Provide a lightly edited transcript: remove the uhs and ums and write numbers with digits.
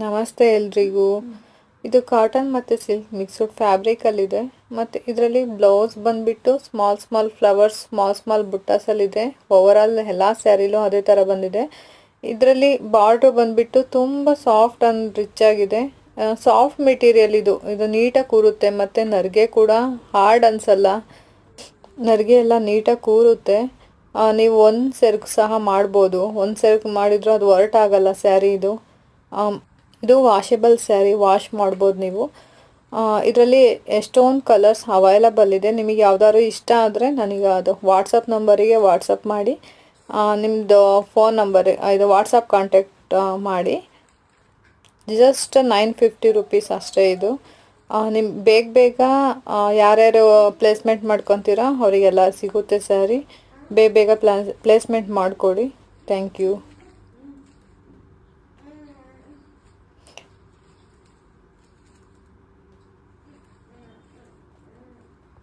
ನಮಸ್ತೆ ಎಲ್ರಿಗೂ. ಇದು ಕಾಟನ್ ಮತ್ತು ಸಿಲ್ಕ್ ಮಿಕ್ಸ್ಡ್ ಫ್ಯಾಬ್ರಿಕಲ್ಲಿದೆ. ಮತ್ತು ಇದರಲ್ಲಿ ಬ್ಲೌಸ್ ಬಂದುಬಿಟ್ಟು ಸ್ಮಾಲ್ ಫ್ಲವರ್ಸ್ ಸ್ಮಾಲ್ ಬುಟ್ಟಾಸಲ್ಲಿದೆ. ಓವರಾಲ್ ಎಲ್ಲ ಸ್ಯಾರಿಲೂ ಅದೇ ಥರ ಬಂದಿದೆ. ಇದರಲ್ಲಿ ಬಾರ್ಡ್ರ್ ಬಂದುಬಿಟ್ಟು ತುಂಬ ಸಾಫ್ಟ್ ಆ್ಯಂಡ್ ರಿಚ್ ಆಗಿದೆ. ಸಾಫ್ಟ್ ಮೆಟೀರಿಯಲ್ ಇದು ನೀಟಾಗಿ ಕೂರುತ್ತೆ. ಮತ್ತು ನರಿಗೆ ಕೂಡ ಹಾರ್ಡ್ ಅನಿಸಲ್ಲ. ನರಿಗೆ ಎಲ್ಲ ನೀಟಾಗಿ ಕೂರುತ್ತೆ. ನೀವು ಒಂದು ಸೆರ್ಗ್ ಸಹ ಮಾಡ್ಬೋದು. ಒಂದು ಸೆರ್ಗ್ ಮಾಡಿದರೂ ಅದು ಹೊರಟಾಗಲ್ಲ ಸ್ಯಾರಿ ಇದು. ಇದು ವಾಷೆಬಲ್ ಸ್ಯಾರಿ, ವಾಶ್ ಮಾಡ್ಬೋದು ನೀವು. ಇದರಲ್ಲಿ ಎಷ್ಟೊಂದು ಕಲರ್ಸ್ ಅವೈಲಬಲ್ ಇದೆ. ನಿಮಗೆ ಯಾವ್ದಾದ್ರು ಇಷ್ಟ ಆದರೆ ನನಗೆ ಅದು ವಾಟ್ಸಪ್ ನಂಬರಿಗೆ ವಾಟ್ಸಪ್ ಮಾಡಿ, ನಿಮ್ಮದು ಫೋನ್ ನಂಬರ್ ಇದು ವಾಟ್ಸಪ್ ಕಾಂಟ್ಯಾಕ್ಟ್ ಮಾಡಿ. ಜಸ್ಟ್ 950 ರುಪೀಸ್ ಅಷ್ಟೇ ಇದು. ನಿಮ್ಮ ಬೇಗ ಯಾರ್ಯಾರು ಪ್ಲೇಸ್ಮೆಂಟ್ ಮಾಡ್ಕೊತೀರಾ ಅವರಿಗೆಲ್ಲ ಸಿಗುತ್ತೆ ಸ್ಯಾರಿ. ಬೇಗ ಪ್ಲೇಸ್ಮೆಂಟ್ ಮಾಡಿಕೊಡಿ. Thank you.